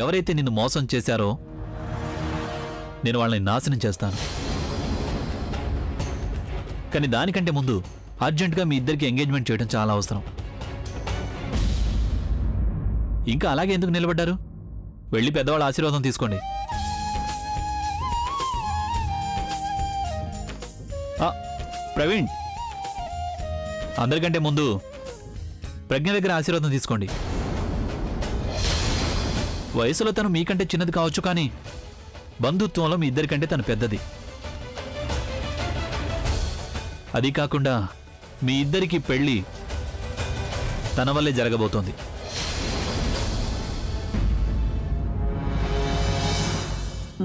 ఎవరైతే నిన్ను మోసం చేశారో నేను వాళ్ళని నాశనం చేస్తాను. కానీ దానికంటే ముందు అర్జెంటుగా మీ ఇద్దరికి ఎంగేజ్మెంట్ చేయడం చాలా అవసరం. ఇంకా అలాగే ఎందుకు నిలబడ్డారు? వెళ్ళి పెద్దవాళ్ళ ఆశీర్వాదం తీసుకోండి. ప్రవీణ్, అందరికంటే ముందు ప్రజ్ఞ దగ్గర ఆశీర్వాదం తీసుకోండి. వయసులో తను మీకంటే చిన్నది కావచ్చు, కానీ బంధుత్వంలో మీ ఇద్దరికంటే తను పెద్దది. అది కాకుండా మీ ఇద్దరికి పెళ్లి తన వల్లే జరగబోతోంది.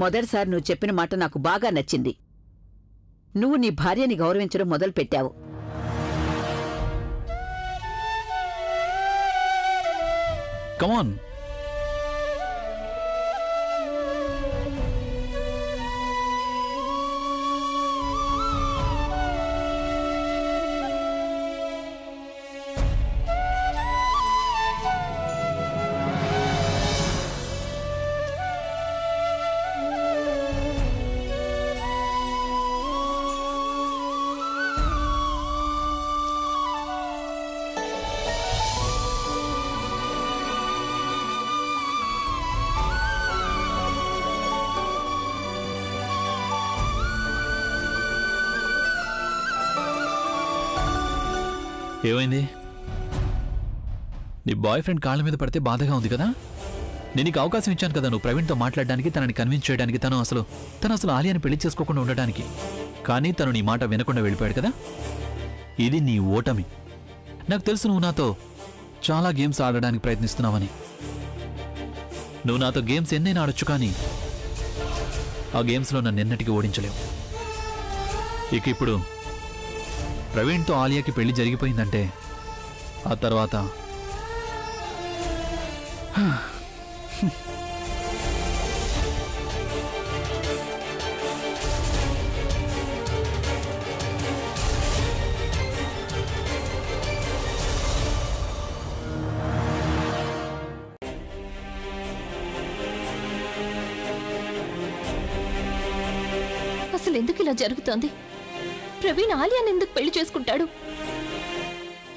మొదటిసారి నువ్వు చెప్పిన మాట నాకు బాగా నచ్చింది. నువ్వు నీ భార్యని గౌరవించడం మొదలుపెట్టావు. కమాన్. ఏమైంది? నీ బాయ్ ఫ్రెండ్ కాళ్ళ మీద పడితే బాధగా ఉంది కదా? నేను నీకు అవకాశం ఇచ్చాను కదా నువ్వు ప్రవీణ్తో మాట్లాడడానికి, తనని కన్విన్స్ చేయడానికి, తను అసలు ఆలియాని పెళ్లి చేసుకోకుండా ఉండడానికి. కానీ తను నీ మాట వినకుండా వెళ్ళిపోయాడు కదా. ఇది నీ ఓటమి. నాకు తెలుసు నువ్వు నాతో చాలా గేమ్స్ ఆడడానికి ప్రయత్నిస్తున్నావని. నువ్వు నాతో గేమ్స్ ఎన్నైనా ఆడొచ్చు, కానీ ఆ గేమ్స్లో నన్ను ఎన్నటికీ ఓడించలేవు. ఇక ఇప్పుడు ప్రవీణ్తో ఆలియాకి పెళ్లి జరిగిపోయిందంటే ఆ తర్వాత అసలు ఎందుకు ఇలా జరుగుతోంది? ప్రవీణ్ ఆలియాని ఎందుకు పెళ్లి చేసుకుంటాడు?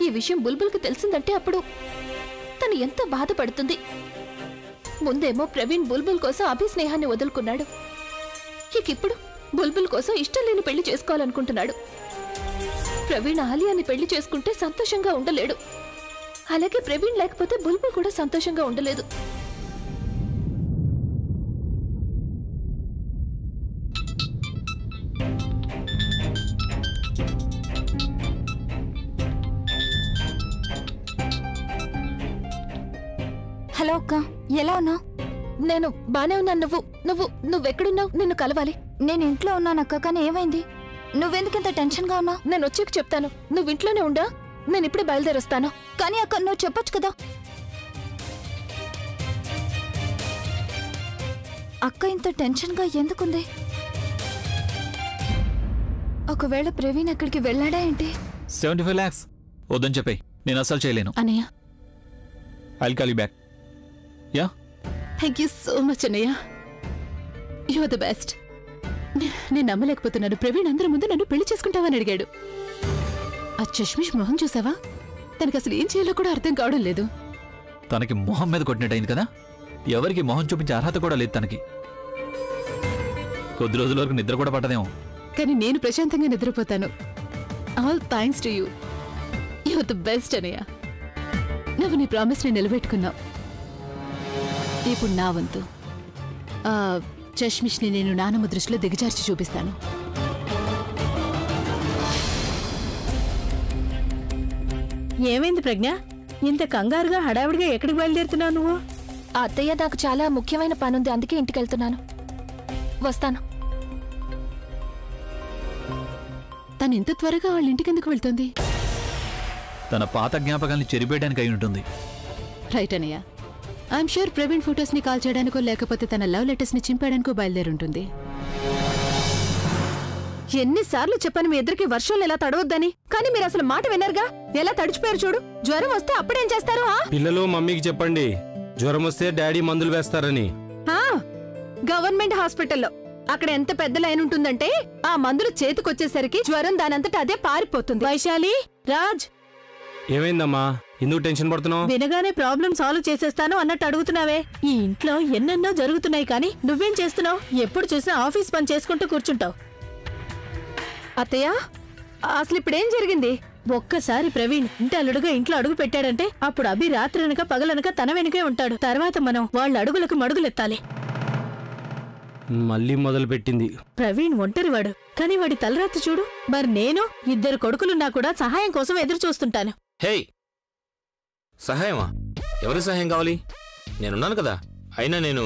ఈ విషయం బుల్బుల్కి తెలిసిందంటే అప్పుడు తను ఎంత బాధపడుతుంది. ముందేమో ప్రవీణ్ బుల్బుల్ కోసం అభిస్నేహాన్ని వదులుకున్నాడు. ఇప్పుడు బుల్బుల్ కోసం ఇష్టం లేని పెళ్లి చేసుకోవాలనుకుంటున్నాడు. ప్రవీణ్ ఆలియాని పెళ్లి చేసుకుంటే సంతోషంగా ఉండలేడు. అలాగే ప్రవీణ్ లేకపోతే బుల్బుల్ కూడా సంతోషంగా ఉండలేదు. హలో అక్క, ఎలా ఉన్నావు? నేను బానే ఉన్నాను. నువ్వెక్కడున్నావు? నిన్ను కలవాలి. నేను ఇంట్లో ఉన్నానక్క. కానీ ఏమైంది? నువ్వెందుకింత టెన్షన్ గా ఉన్నావు? నేను వచ్చాక చెప్తాను. నువ్వు ఇంట్లోనే ఉండా, నేను ఇప్పుడే బయలుదేరొస్తాను. కానీ అక్క, నువ్వు చెప్పొచ్చు కదా. అక్క ఇంత టెన్షన్ గా ఎందుకుంది? ఒకవేళ ప్రవీణ్ అక్కడికి వెళ్ళాడా ఏంటి? 75 lakhs వద్దని చెప్పాయి. నేను అసలు చేయలేను. అన్నయ్య, I'll call you back. Yeah, thank you so much అన్నయ్య. You are the best. నేను నమ్మలేకపోతున్నాను. ప్రవీణ్ అందరి ముందు నన్ను పెళ్లి చేసుకుంటావని అడిగాడు. ఆ చష్మిష్ మొహం చూసావా? తనకు అసలు ఏం చేయాలో కూడా అర్థం కావడం లేదు. తనకి మొహం మీద కొట్టినట్టయింది కదా. ఎవరికి మొహం చూపించే అర్హత కూడా లేదు తనకి. కొద్ది రోజుల వరకు నిద్ర కూడా పట్టదేమో. కానీ నేను ప్రశాంతంగా నిద్రపోతాను. All thanks to you. You are the best అన్నయ్య. నువ్వు నీ ప్రామిస్ ని నిలబెట్టుకున్నావు. ఇప్పుడు నా వంతు. చష్మిష్ని నేను నానమ్మ దృష్టిలో దిగజార్చి చూపిస్తాను. ఏమైంది ప్రజ్ఞ? ఇంత కంగారుగా హడావిడిగా ఎక్కడికి బయలుదేరుతున్నావు నువ్వు? అత్తయ్య, నాకు చాలా ముఖ్యమైన పనుంది, అందుకే ఇంటికి వెళ్తున్నాను. వస్తాను. తను ఇంత త్వరగా వాళ్ళ ఇంటికి ఎందుకు వెళ్తుంది? తన పాత జ్ఞాపకాల్ని చెరిపేయడానికి అయి ఉంటుంది. రైట్ అన్నయ్య. ఐఎమ్ షూర్ ప్రవీణ్ ఫొటోస్ ని కాల్ చేయడానికో లేకపోతే తన లవ్ లెటర్స్ ని చింపేయడానికో బయలుదేరుంటుంది. ఎన్నిసార్లు చెప్పాను మీ ఇద్దరికి వర్షంలో ఎలా తడవద్దని, కానీ మీరు అసలు మాట వినరుగా. ఎలా తడిచిపోయారు చూడు. జ్వరం వస్తే అప్పుడేం చేస్తారు? పిల్లలు మమ్మీకి చెప్పండి, జ్వరం వస్తే డాడీ మందులు వేస్తారని. గవర్నమెంట్ హాస్పిటల్లో అక్కడ ఎంత పెద్ద లైన్ ఉంటుందంటే ఆ మందులు చేతికొచ్చేసరికి జ్వరం దానంతట అదే పారిపోతుంది. వైశాలి, రాజ్, ఏమైందమ్మా? ఎందుకు టెన్షన్ పడుతున్నావు? వినగానే ప్రాబ్లం సాల్వ్ చేసేస్తాను అన్నట్టు అడుగుతున్నావే. ఈ ఇంట్లో ఎన్నెన్నో జరుగుతున్నాయి కానీ నువ్వేం చేస్తున్నావు? ఎప్పుడు చూసినా ఆఫీస్ పని చేసుకుంటూ కూర్చుంటావు. అత్తయ్య, అసలు ఇప్పుడేం జరిగింది? ఒక్కసారి ప్రవీణ్ ఇంటి అల్లుడుగా ఇంట్లో అడుగు పెట్టాడంటే అప్పుడు అభి రాత్రనక పగలనక తన వెనుకే ఉంటాడు. తర్వాత మనం వాళ్ళ అడుగులకు మడుగులెత్తాలి. మళ్ళీ మొదలు పెట్టింది. ప్రవీణ్ ఒంటరివాడు, కానీ వాడి తలరాత్రి చూడు. మరి నేను 2 కొడుకులున్నా కూడా సహాయం కోసం ఎదురు చూస్తుంటాను. హే, సహాయమా? ఎవరి సహాయం కావాలి? నేనున్నాను కదా. అయినా నేను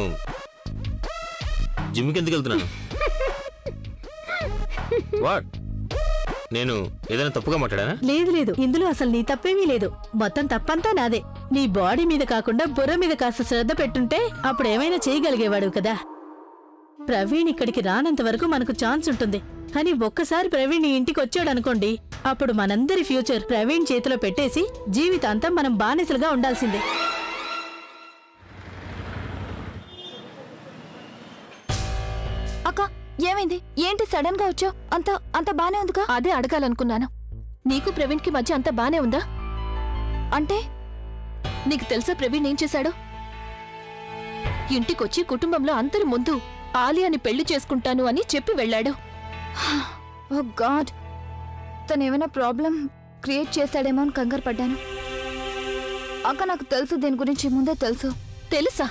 జిమ్కి ఎందుకు వెళ్తున్నాను? వాట్? నేను ఏదైనా తప్పుగా మాట్లాడానా? లేదు లేదు, ఇందులో అసలు నీ తప్పేమీ లేదు. మొత్తం తప్పంతా నాదే. నీ బాడీ మీద కాకుండా బుర్ర మీద కాస్త శ్రద్ధ పెట్టుంటే అప్పుడు ఏమైనా చేయగలిగేవాడు కదా. ప్రవీణ్ ఇక్కడికి రానంత వరకు మనకు ఛాన్స్ ఉంటుంది. కానీ ఒక్కసారి ప్రవీణ్ ఇంటికి వచ్చాడనుకోండి, అప్పుడు మనందరి ఫ్యూచర్ ప్రవీణ్ చేతిలో పెట్టేసి జీవితాంతం మనం బానిసలుగా ఉండాల్సిందే. అక్క, ఏమైంది? ఏంటి సడన్ గా వచ్చావు? అంత బానే ఉందిగా? అదే అడగాలనుకున్నాను. నీకు ప్రవీణ్ కి మధ్య అంత బానే ఉందా? అంటే నీకు తెలుసా ప్రవీణ్ ఏం చేశాడు? ఇంటికొచ్చి కుటుంబంలో అందరి ముందు ఆలియాని పెళ్లి చేసుకుంటాను అని చెప్పి వెళ్ళాడు. ఓ గాడ్, తను ఏమైనా ప్రాబ్లం క్రియేట్ చేశాడేమో అని కంగారు పడ్డాను. అక్క, నాకు తెలుసు, దీని గురించి ముందే తెలుసు. తెలుసా?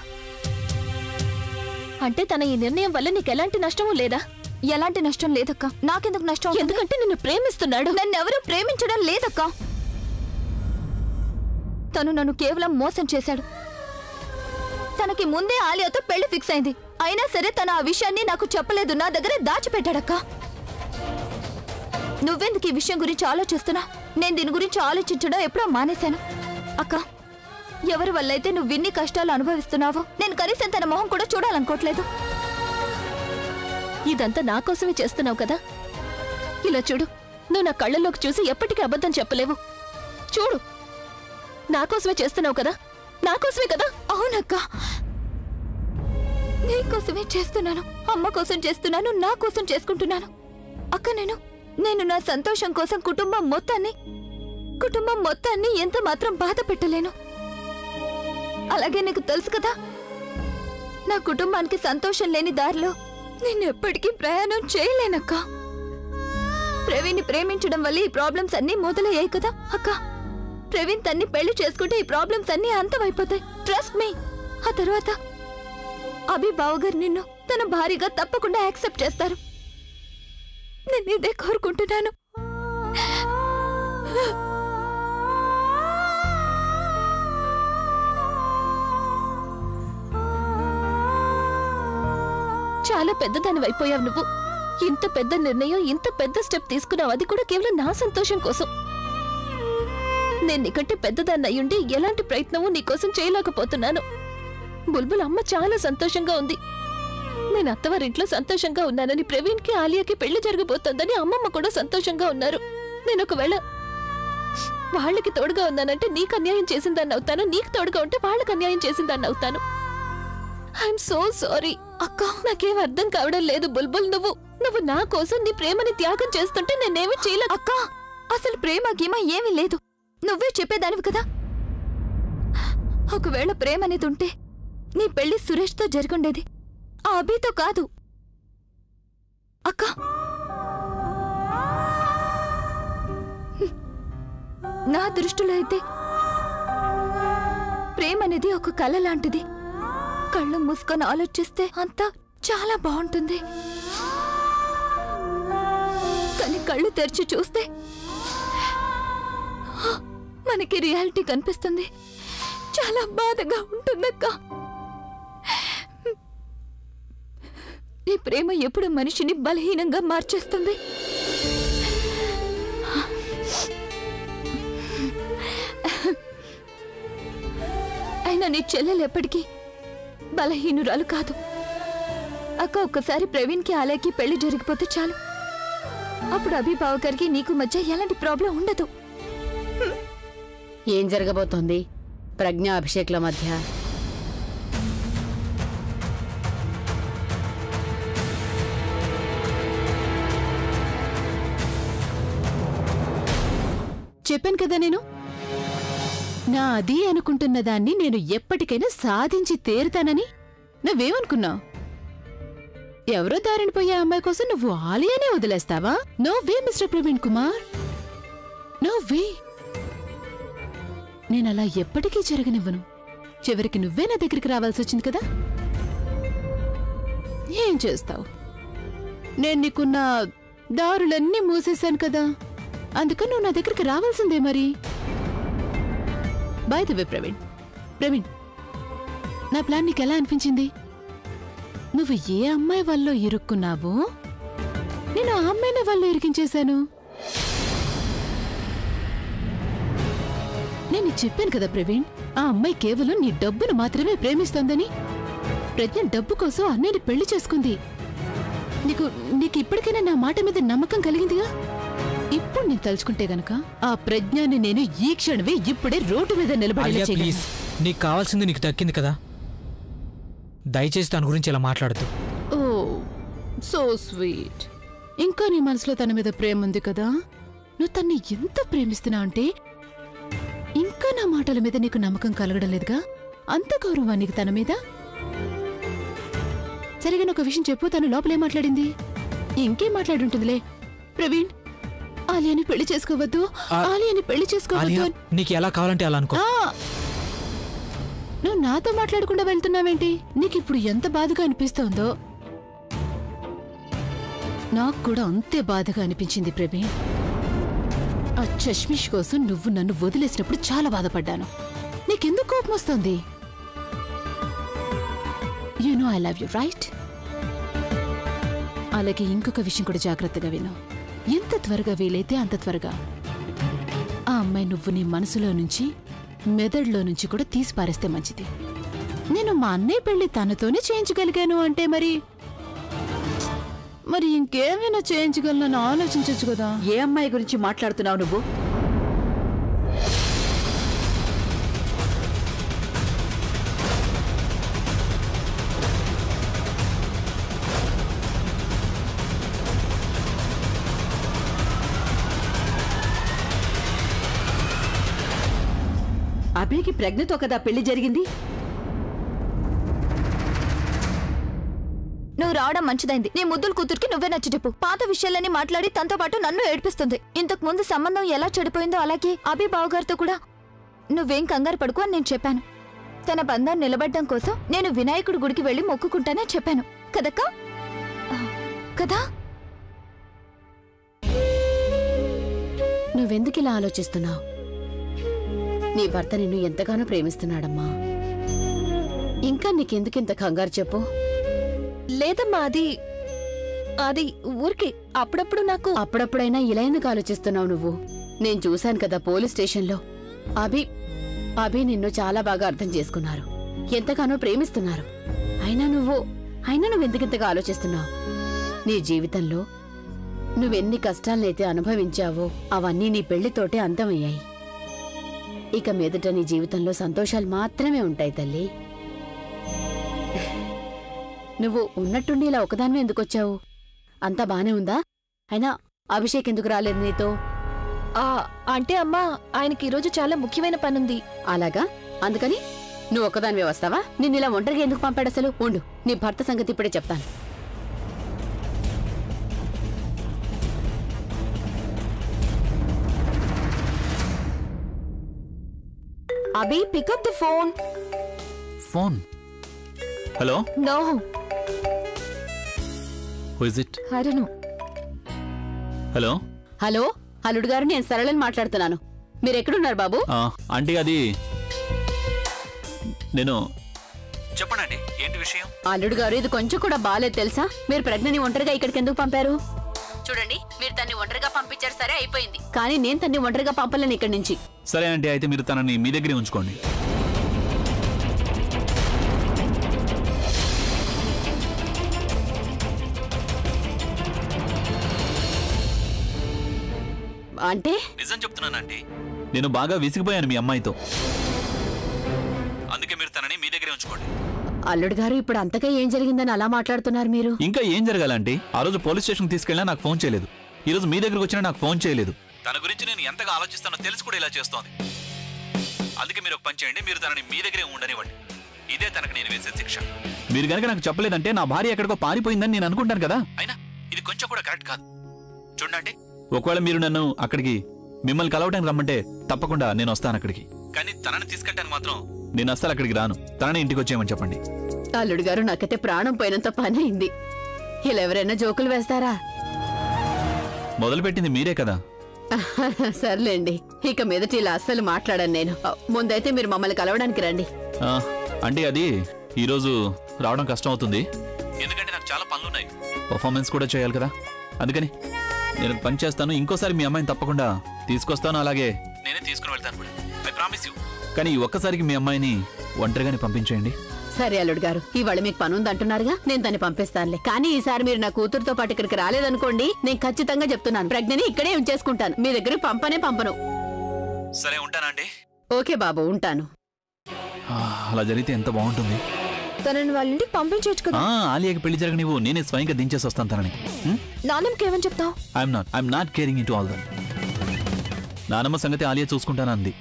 అంటే తన ఈ నిర్ణయం వల్ల నీకు ఎలాంటి నష్టమూ లేదా? ఎలాంటి నష్టం లేదక్క. నాకెందుకు నష్టం? ఎందుకంటే నిన్ను ప్రేమిస్తున్నాడు. నన్నెవరూ ప్రేమించడం లేదక్క. తను నన్ను కేవలం మోసం చేశాడు. తనకి ముందే ఆలియాతో పెళ్లి ఫిక్స్ అయింది. అయినా సరే తన ఆ విషయాన్ని నాకు చెప్పలేదు, నా దగ్గరే దాచిపెట్టాడక్క. నువ్వెందుకు ఈ విషయం గురించి ఆలోచిస్తున్నా? నేను దీని గురించి ఆలోచించడం ఎప్పుడో మానేశాను. అక్క, ఎవరి వల్ల అయితే నువ్వు ఇన్ని కష్టాలు అనుభవిస్తున్నావో నేను కనీసం తన మొహం కూడా చూడాలనుకోవట్లేదు. ఇదంతా నా కోసమే చేస్తున్నావు కదా. ఇలా చూడు, నువ్వు నా కళ్ళల్లోకి చూసి ఎప్పటికీ అబద్ధం చెప్పలేవు. చూడు, నా కోసమే చేస్తున్నావు కదా. నా కోసమే కదా. అవునక్క, నీకోసమే చేస్తున్నాను. అమ్మ కోసం చేస్తున్నాను, నా కోసం చేసుకుంటున్నాను. అక్క, నేను నా సంతోషం కోసం కుటుంబం మొత్తాన్ని ఎంత మాత్రం బాధ పెట్టలేను. అలాగే నీకు తెలుసు కదా, నా కుటుంబానికి సంతోషం లేని దారిలో నేను ఎప్పటికీ ప్రయాణం చేయలేనక్క. ప్రవీణ్ని ప్రేమించడం వల్ల ఈ ప్రాబ్లమ్స్ అన్నీ మొదలయ్యాయి కదా అక్క. ప్రవీణ్ తన్ని పెళ్లి చేసుకుంటే ఈ ప్రాబ్లమ్స్ అన్నీ అంతమైపోతాయి. Trust me. ఆ తర్వాత అభి బావగారు నిన్ను తన భార్యగా తప్పకుండా యాక్సెప్ట్ చేస్తారు. నేను ఇదే కోరుకుంటున్నాను. చాలా పెద్దదాని అయిపోయావు నువ్వు. ఇంత పెద్ద నిర్ణయం, ఇంత పెద్ద స్టెప్ తీసుకున్నావు, అది కూడా కేవలం నా సంతోషం కోసం. నేను నీకంటే పెద్దదాన్ని అయ్యుండి ఎలాంటి ప్రయత్నమూ నీకోసం చేయలేకపోతున్నాను. బుల్బుల్ అమ్మ చాలా సంతోషంగా ఉంది. నేను అత్తవారింట్లో సంతోషంగా ఉన్నానని, ప్రవీణ్కి ఆలియాకి పెళ్లి జరగబోతోందని అమ్మమ్మ కూడా సంతోషంగా ఉన్నారు. నేను ఒకవేళ వాళ్ళకి తోడుగా ఉన్నానంటే నీకు అన్యాయం చేసిందాన్ని అవుతాను, నీకు తోడుగా ఉంటే వాళ్ళకి అన్యాయం చేసిందాన్ని అవుతాను. ఐఎమ్ సో సారీ అక్క. నాకేం అర్థం కావడం లేదు బుల్బుల్. నువ్వు నా కోసం నీ ప్రేమని త్యాగం చేస్తుంటే నేనేమీ చేయలేదు. అక్క, అసలు ప్రేమ గీమ ఏమీ లేదు. నువ్వే చెప్పేదానివి కదా. ఒకవేళ ప్రేమ అనేది ఉంటే నీ పెళ్లి సురేష్తో జరుగుండేది, ఆ అభితో కాదు. అక్క, నా దృష్టిలో అయితే ప్రేమ అనేది ఒక కళ లాంటిది. కళ్ళు మూసుకొని ఆలోచిస్తే అంతా చాలా బాగుంటుంది, కానీ కళ్ళు తెరిచి చూస్తే మనకి రియాలిటీ కనిపిస్తుంది. చాలా బాధగా ఉంటుందక్క. ఈ ప్రేమ ఎప్పుడు మనిషిని బలహీనంగా మార్చేస్తుంది. అయినా నీ చెల్లెలు ఎప్పటికీ బలహీనురాలు కాదు అక్క. ఒక్కసారి ప్రవీణ్కి ఆలయకి పెళ్లి జరిగిపోతే చాలు, అప్పుడు అభిబావ గారికి నీకు మధ్య ఎలాంటి ప్రాబ్లం ఉండదు. ఏం జరగబోతోంది ప్రజ్ఞ అభిషేక్ల మధ్య? చెప్పాను కదా నేను నా అది అనుకుంటున్న దాన్ని నేను ఎప్పటికైనా సాధించి తీరుతానని. నువ్వేమనుకున్నావు? ఎవరో దారిని పోయే అమ్మాయి కోసం నువ్వు ఆలియానే వదిలేస్తావా? No way mister Praveen Kumar, no way. నేనలా ఎప్పటికీ జరగనివ్వను. చివరికి నువ్వే నా దగ్గరికి రావాల్సి వచ్చింది కదా. ఏం చేస్తావు? నేను నీకున్న దారులన్నీ మూసేశాను కదా, అందుకని నువ్వు నా దగ్గరికి రావాల్సిందే మరి. బై ది వే ప్రవీణ్, నా ప్లాన్ నీకెలా అనిపించింది? నువ్వు ఏ అమ్మాయి వల్ల ఇరుక్కున్నావో నేను ఆ అమ్మాయిని వల్ల ఇరికించేశాను. నేను చెప్పాను కదా ప్రవీణ్, ఆ అమ్మాయి కేవలం నీ డబ్బును మాత్రమే ప్రేమిస్తోందని. ప్రజ్ఞ డబ్బు కోసం అన్నయ్యని పెళ్లి చేసుకుంది. నీకు ఇప్పటికైనా నా మాట మీద నమ్మకం కలిగిందిగా? ఇప్పుడు నేను తలుచుకుంటే గనక ఆ ప్రజ్ఞాన్ని నేను ఈ క్షణమే ఇప్పుడే రోడ్డు మీద నిలబడేలా చేయగలను. నీకు కావాల్సింది నీకు దక్కింది కదా, దయచేసి దాని గురించి ఇలా మాట్లాడుతూ. ఓ సో స్వీట్. ఇంకా నీ మనసులో తన మీద ప్రేమ ఉంది కదా. నువ్వు తన్ని ఎంత ప్రేమిస్తున్నా అంటే ఇంకా నా మాటల మీద నీకు నమ్మకం కలగడం లేదుగా? అంత గౌరవం నీకు తన మీద? సరిగా ఒక విషయం చెప్పు, తను లోపలేం మాట్లాడింది? ఇంకేం మాట్లాడుంటుందిలే. ప్రవీణ్, ఆలియాని పెళ్లి చేసుకోవద్దు, ఆలియాని పెళ్లి చేసుకోవద్దు. నీకు ఎలా కావాలంటే అలా అనుకో. నువ్వు నాతో మాట్లాడకుండా వెళ్తున్నావేంటి? నీకిప్పుడు ఎంత బాధగా అనిపిస్తోందో నాకు కూడా అంతే బాధగా అనిపించింది ప్రవీణ్. ఆ చష్మిష్ కోసం నువ్వు నన్ను వదిలేసినప్పుడు చాలా బాధపడ్డాను. నీకెందుకు కోపం వస్తోంది? You know I love you right? అలాగే ఇంకొక విషయం కూడా జాగ్రత్తగా విను. ఎంత త్వరగా వీలైతే అంత త్వరగా ఆ అమ్మాయి నువ్వు నీ మనసులో నుంచి, మెదడులో నుంచి కూడా తీసి పారేస్తే మంచిది. నేను మా అన్నయ్య పెళ్లి తనతోనే చేయించగలిగాను అంటే మరి ఇంకేమైనా చేయించగలనని ఆలోచించచ్చు కదా. ఏ అమ్మాయి గురించి మాట్లాడుతున్నావు నువ్వు? అభికి ప్రజ్ఞతో కదా పెళ్లి జరిగింది. నువ్వు రావడం మంచిదైంది. నీ ముద్దుల కూతురికి నువ్వే నచ్చి చెప్పు. పాత విషయాలన్నీ మాట్లాడి తనతో పాటు నన్ను ఏడిపిస్తుంది. ఇంతకు ముందు సంబంధం ఎలా చెడిపోయిందో అలాగే అభి బావగారితో కూడా. నువ్వేం కంగారు పడుకో అని నేను చెప్పాను. తన బంధాన్ని నిలబడ్డం కోసం నేను వినాయకుడి గుడికి వెళ్లి మొక్కుకుంటానే చెప్పాను కదక్కా? కదా? నువ్వెందుకు ఇలా ఆలోచిస్తున్నావు? నీ భర్త నిన్ను ఎంతగానో ప్రేమిస్తున్నాడమ్మా. ఇంకా నీకెందుకింత కంగారు చెప్పు? లేదమ్మా, అది ఊరికి అప్పుడప్పుడు నాకు. అప్పుడప్పుడైనా ఇలా ఎందుకు ఆలోచిస్తున్నావు నువ్వు? నేను చూశాను కదా పోలీస్ స్టేషన్లో. అభి నిన్ను చాలా బాగా అర్థం చేసుకున్నారు, ఎంతగానో ప్రేమిస్తున్నారు. అయినా నువ్వెందుకింతగా ఆలోచిస్తున్నావు? నీ జీవితంలో నువ్వెన్ని కష్టాలనైతే అనుభవించావో అవన్నీ నీ పెళ్లితోటే అంతమయ్యాయి. ఇక మీదట నీ జీవితంలో సంతోషాలు మాత్రమే ఉంటాయి తల్లి. నువ్వు ఉన్నట్టుండి ఇలా ఒకదానివే ఎందుకొచ్చావు? అంతా బానే ఉందా? అయినా అభిషేక్ ఎందుకు రాలేదు నీతో? అంటే అమ్మా, ఆయనకి ఈరోజు చాలా ముఖ్యమైన పనుంది. అలాగా? అందుకని నువ్వు ఒక్కదానివే వస్తావా? నిన్నిలా ఒంటరిగా ఎందుకు పంపాడు అసలు? ఉండు, నీ భర్త సంగతి ఇప్పుడే చెప్తాను. Abhi, pick up the phone. Phone? Hello? No. Who is it? I don't know. Hello hello, అల్లుడు గారు, నేను సరళని మాట్లాడుతున్నాను. మీరెక్కడున్నారు బాబు? ఆంటీ, అది నేను. చెప్పండి, ఏంటి విషయం? అల్లుడు గారు, ఇది కొంచెం కూడా బాలేదు తెలుసా? మీరు ప్రజ్ఞని ఒంటరిగా ఇక్కడికి ఎందుకు పంపారు? చూడండి, మీరు తన్ని ఒంటరిగా పంపించారు, సరే అయిపోయింది. కానీ నేను తన్ని ఒంటరిగా పంపలేను ఇక్కడి నుంచి. సరే ఆంటీ, అయితే మీరు తనని మీ దగ్గరే ఉంచుకోండి. అంటే? నిజం చెప్తున్నానండి, నేను బాగా విసిగిపోయాను మీ అమ్మాయితో. అందుకే మీరు తనని మీ దగ్గరే ఉంచుకోండి. అల్లుడు గారు, ఇప్పుడు అంతగా ఏం జరిగిందని అలా మాట్లాడుతున్నారు మీరు? ఇంకా ఏం జరగాలంటే, ఆ రోజు పోలీస్ స్టేషన్ తీసుకెళ్ళినా నాకు ఫోన్ చేయలేదు. ఈ రోజు మీ దగ్గరకు వచ్చినా నాకు ఫోన్ చేయలేదు. తన గురించి నేను ఎంతగా ఆలోచిస్తానో తెలిసి కూడా ఇలా చేస్తోంది. అందుకే మీరు ఒక పని చేయండి, మీరు తనని మీ దగ్గరే ఉండనివ్వండి. ఇదే తనకు నేను వేసే శిక్ష. మీరు గనక నాకు చెప్పలేదంటే నా భార్య ఎక్కడికో పారిపోయిందని నేను అనుకుంటాను కదా. అయినా ఇది కొంచెం కూడా కరెక్ట్ కాదు. చూడండి, ఒకవేళ మీరు నన్ను అక్కడికి మిమ్మల్ని కలవడానికి రమ్మంటే తప్పకుండా నేను వస్తాను అక్కడికి. కానీ తనని తీసుకెళ్ళడానికి మాత్రం నేను అస్సలు అక్కడికి రాను. తనని ఇంటికి వచ్చేయమని చెప్పండి. అల్లుడు గారు, నాకైతే ప్రాణం పోయినంత పని అయింది. ఇలా ఎవరైనా జోకులు వేస్తారా? మొదలుపెట్టింది మీరే కదా. సర్లేండి, ఇక మీదట ఇలా అస్సలు మాట్లాడాను నేను. ముందైతే మీరు మమ్మల్ని కలవడానికి రండి. అంటే అది ఈరోజు రావడం కష్టం అవుతుంది, ఎందుకంటే నాకు చాలా పనులున్నాయి, పర్ఫార్మెన్స్ కూడా చేయాలి కదా. అందుకని నేను పని చేస్తాను. ఇంకోసారి మీ అమ్మాయిని తప్పకుండా తీసుకొస్తాను, అలాగే నేనే తీసుకుని వెళ్తాను కూడా. I promise you. కానీ ఒక్కసారికి మీ అమ్మాయిని ఒంటరిగానే పంపించేయండి. సరే అల్లుడు గారు, ఇవాళ మీకు పని ఉందంటున్నారుగా, నేను దాన్ని పంపిస్తానులే. కానీ ఈసారి మీరు నా కూతురుతో పాటు ఇక్కడికి రాలేదనుకోండి, నేను ఖచ్చితంగా చెప్తున్నాను, ప్రజ్ఞని ఇక్కడే ఉంచేసుకుంటాను. మీ దగ్గరికి పంపను. సరే, ఉంటానండి. ఓకే బాబు, ఉంటాను. అలా జరిగితే ఎంత బాగుంటుంది. తనని వాళ్ళ ఇంటికి పంపించవచ్చు కదా. ఆలియాకి పెళ్లి జరగనివ్వు, నేనే స్వయంగా దించేసి వస్తాను తనని. నాన్నమ్మకి ఏమని చెప్తావు? I'm not caring in to all that. నానమ్మ సంగతి ఆలియా చూసుకుంటానంది.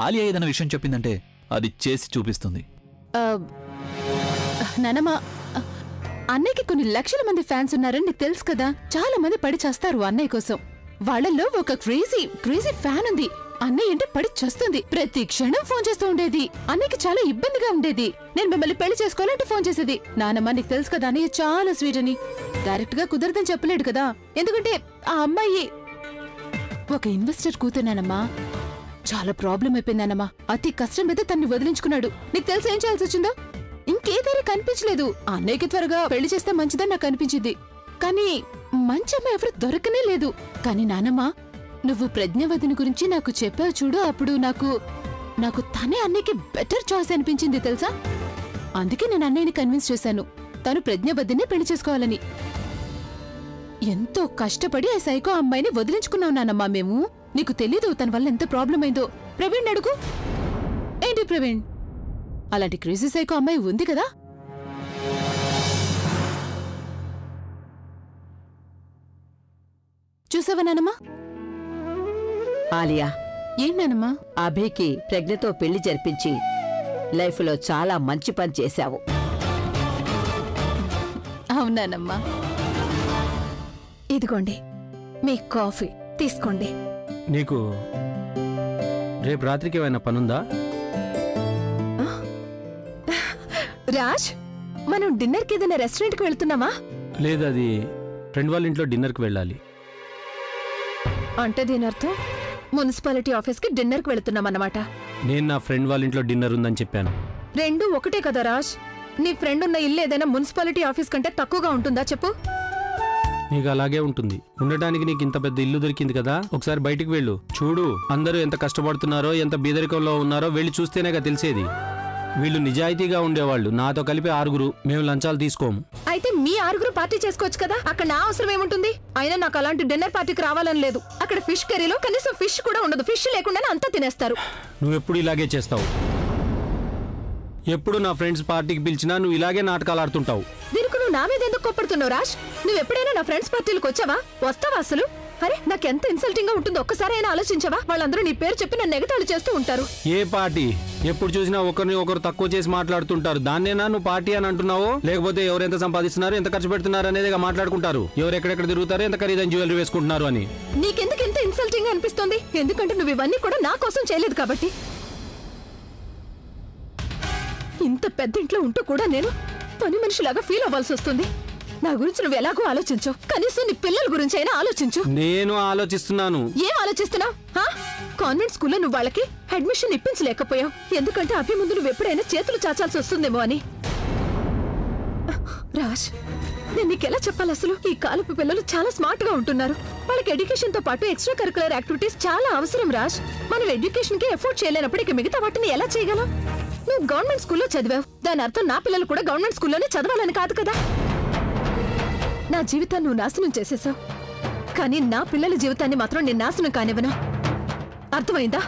ఆలియా ఏదైనా విషయం చెప్పిందంటే అది చేసి చూపిస్తుంది. నానమ్మ, అన్నయ్యకి కొన్ని లక్షల మంది ఫ్యాన్స్ ఉన్నారని నీకు తెలుసు కదా. చాలా మంది పడి చేస్తారు అన్నయ్య కోసం. వాళ్ళల్లో ఒక క్రేజీ ఫ్యాన్ ఉంది. అన్నయ్య అంటే పడి చేస్తుంది. ప్రతి క్షణం ఫోన్ చేస్తూ ఉండేది. అన్నయ్యకి చాలా ఇబ్బందిగా ఉండేది. నేను మిమ్మల్ని పెళ్లి చేసుకోవాలంటే ఫోన్ చేసేది. నానమ్మ, నీకు తెలుసు కదా అన్నయ్య చాలా స్వీట్ అని. డైరెక్ట్ గా కుదరదని చెప్పలేడు కదా, ఎందుకంటే ఆ అమ్మాయి ఒక ఇన్వెస్టర్ కూతురునానమ్మా. చాలా ప్రాబ్లం అయిపోయిందన్నమ్మా. అతి కష్టం మీద తన్ని వదిలించుకున్నాడు. నీకు తెలుసు ఏం చేయాల్సి వచ్చిందో? ఇంకేదారి కనిపించలేదు. అన్నయ్యకి త్వరగా పెళ్లి చేస్తే మంచిదని నాకు అనిపించింది. కానీ మంచి అమ్మాయి ఎవరు దొరకనే లేదు. కానీ నానమ్మ, నువ్వు ప్రజ్ఞవతిని గురించి నాకు చెప్పావు చూడు, అప్పుడు నాకు తనే అన్నయ్యకి బెటర్ చాయిస్ అనిపించింది తెలుసా. అందుకే నేను అన్నయ్యని కన్విన్స్ చేశాను తను ప్రజ్ఞవతిని పెళ్లి చేసుకోవాలని. ఎంతో కష్టపడి ఆ సైకో అమ్మాయిని వదిలించుకున్నావు నానమ్మా మేము. నీకు తెలీదు తన వల్ల ఎంత ప్రాబ్లం అయిందో. ప్రవీణ్ అడుగు. ఏంటి ప్రవీణ్, అలాంటి క్రేజీ సైకో అమ్మాయి ఉంది కదా. చూసావా నానమ్మా? ఆలియా, ఏంటనమ్మా? అభికి ప్రజ్ఞతో పెళ్లి జరిపించి లైఫ్ లో చాలా మంచి పని చేశావు. అవునానమ్మా. ఇదిగోండి మీ కాఫీ తీసుకోండి. నీకు రేపు రాత్రికి ఏమైనా పనుందా? రాజ్, మనం డిన్నర్కి ఏదైనా రెస్టారెంట్కి వెళ్తున్నామా? లేదు, అది ఫ్రెండ్ వాళ్ళ ఇంట్లో డిన్నర్కి వెళ్ళాలి. అంటే దీని అర్థం మున్సిపాలిటీ ఆఫీస్కి డిన్నర్కి వెళుతున్నామన్నమాట. నేను నా ఫ్రెండ్ వాళ్ళ ఇంట్లో డిన్నర్ ఉందని చెప్పాను. రెండు ఒకటే కదా రాజ్. నీ ఫ్రెండ్ ఉన్న ఇల్లు ఏదైనా మున్సిపాలిటీ ఆఫీస్ కంటే తక్కువగా ఉంటుందా చెప్పు? నీకు అలాగే ఉంటుంది. ఉండటానికి నీకు ఇంత పెద్ద ఇల్లు దొరికింది కదా, ఒకసారి బయటికి వెళ్ళు. చూడు, అందరూ ఎంత కష్టపడుతున్నారో, ఎంత బీదరికంలో ఉన్నారో వెళ్ళి చూస్తేనేగా తెలిసేది. వీళ్ళు నిజాయితీగా ఉండేవాళ్ళు. నాతో కలిపి 6. మేము లంచాలు తీసుకోము. అయితే మీ 6 పార్టీ చేసుకోవచ్చు కదా. అక్కడ నా అవసరం ఏముంటుంది? అయినా నాకు అలాంటి డిన్నర్ పార్టీకి రావాలని లేదు. అక్కడ ఫిష్ కర్రీలో కనీసం ఫిష్ కూడా ఉండదు. ఫిష్ లేకుండానే అంతా తినేస్తారు. నువ్వెప్పుడు ఇలాగే చేస్తావు. ఎప్పుడు నా ఫ్రెండ్స్ పార్టీకి పిలిచినా నువ్వు ఇలాగే నాటకాలు ఆడుతుంటావు. దీనికి నువ్వు నా మీద ఎందుకు కోప్పడుతున్నావు రాజ్? నువ్వు ఎప్పుడైనా నా ఫ్రెండ్స్ పార్టీలకు వచ్చావా? వస్తావా అసలు? అరే, నాకెంత ఇన్సల్టింగ్ గా ఉంటుందో ఒక్కసారి అయినా ఆలోచించవా? వాళ్ళందరూ నీ పేరు చెప్పి నన్ను ఎగతాళి చేస్తూ ఉంటారు. ఏ పార్టీ? ఎప్పుడు చూసినా ఒకరిని ఒకరు తక్కువ చేసి మాట్లాడుతుంటారు. దాన్నేనా నువ్వు పార్టీ అని అంటున్నావు? లేకపోతే ఎవరు ఎంత సంపాదిస్తున్నారు, ఎంత ఖర్చు పెడుతున్నారు అనేదిగా మాట్లాడుకుంటారు. ఎవరు ఎక్కడెక్కడ తిరుగుతారు, ఎంత ఖరీదైన జ్యువెలరీ వేసుకుంటున్నారు అని. నీకెందుకు ఎంత ఇన్సల్టింగ్ గా అనిపిస్తుంది? ఎందుకంటే నువ్వు ఇవన్నీ కూడా నా కోసం చేయలేదు కాబట్టి. ఇంత పెద్ద ఇంట్లో ఉంటూ కూడా నేను పని మనిషిలాగా ఫీల్ అవ్వాల్సి వస్తుంది. నా గురించి నువ్వు ఎలాగో ఆలోచించు, కనీసం నీ పిల్లల గురించి అయినా ఆలోచించు. నేను ఆలోచిస్తున్నాను. ఏం ఆలోచిస్తున్నావు? కాన్వెంట్ స్కూల్లో నువ్వు వాళ్ళకి అడ్మిషన్ ఇప్పించలేకపోయావు. ఎందుకంటే అభి ముందు నువ్వు ఎప్పుడైనా చేతులు చాచాల్సి వస్తుందేమో అని. రాజ్, నేను నీకెలా చెప్పాలి అసలు? ఈ కాలపు పిల్లలు చాలా స్మార్ట్ గా ఉంటున్నారు. వాళ్ళకి ఎడ్యుకేషన్ తో పాటు ఎక్స్ట్రా కరికులర్ యాక్టివిటీస్ చాలా అవసరం రాజ్. మనం ఎడ్యుకేషన్ కి ఎఫోర్డ్ చేయలేనప్పుడు ఇక మిగతా వాటిని ఎలా చేయగలం? నువ్వు గవర్నమెంట్ స్కూల్లో చదివావు, దాని అర్థం నా పిల్లలు కూడా గవర్నమెంట్ స్కూల్లోనే చదవాలని కాదు కదా. నా జీవితాన్ని నువ్వు నాశనం చేసేసావు, కానీ నా పిల్లల జీవితాన్ని మాత్రం నేను నాశనం కానివ్వను. అర్థమైందా?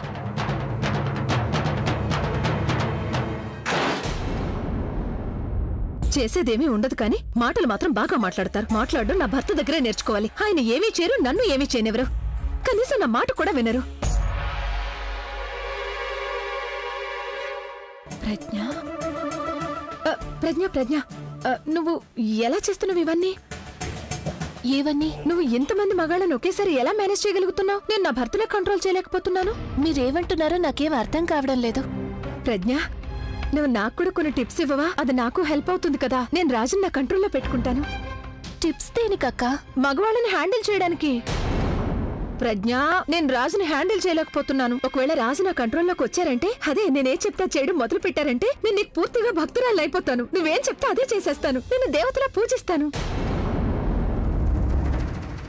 చేసేదేమీ ఉండదు, కానీ మాటలు మాత్రం బాగా మాట్లాడతారు. మాట్లాడడం నా భర్త దగ్గరే నేర్చుకోవాలి. ఆయన ఏమీ చేయరు, నన్ను ఏమీ చేయనివ్వరు. కనీసం నా మాట కూడా వినరు. ప్రజ్ఞ ప్రజ్ఞ ప్రజ్ఞ నువ్వు ఎలా చేస్తున్నావు ఇవన్నీ? ఏవన్నీ? నువ్వు ఇంతమంది మగాళ్ళని ఒకేసారి ఎలా మేనేజ్ చేయగలుగుతున్నావు? నేను నా భర్తలో కంట్రోల్ చేయలేకపోతున్నాను. మీరేమంటున్నారో నాకేం అర్థం కావడం లేదు. ప్రజ్ఞ, నువ్వు నాకు కూడా కొన్ని టిప్స్ ఇవ్వవా? అది నాకు హెల్ప్ అవుతుంది కదా. నేను రాజుని నా కంట్రోల్లో పెట్టుకుంటాను. టిప్స్ దేనికక్క? మగవాళ్ళని హ్యాండిల్ చేయడానికి. ప్రజ్ఞ, నేను రాజుని హ్యాండిల్ చేయలేకపోతున్నాను. ఒకవేళ రాజు నా కంట్రోల్లోకి వచ్చారంటే, అదే నేనే చెప్తా చేయడం మొదలు పెట్టారంటే, నేను నీకు పూర్తిగా భక్తురాలు అయిపోతాను. నువ్వేం చెప్తా అదే చేసేస్తాను. నేను దేవతలా పూజిస్తాను.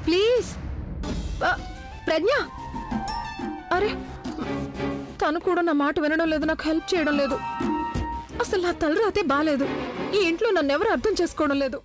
ప్లీజ్ ప్రజ్ఞ. అరే, తను కూడా నా మాట వినడం లేదు, నాకు హెల్ప్ చేయడం లేదు. అసలు నా తలరాతే బాలేదు. ఈ ఇంట్లో నన్ను ఎవరు అర్థం చేసుకోవడం లేదు.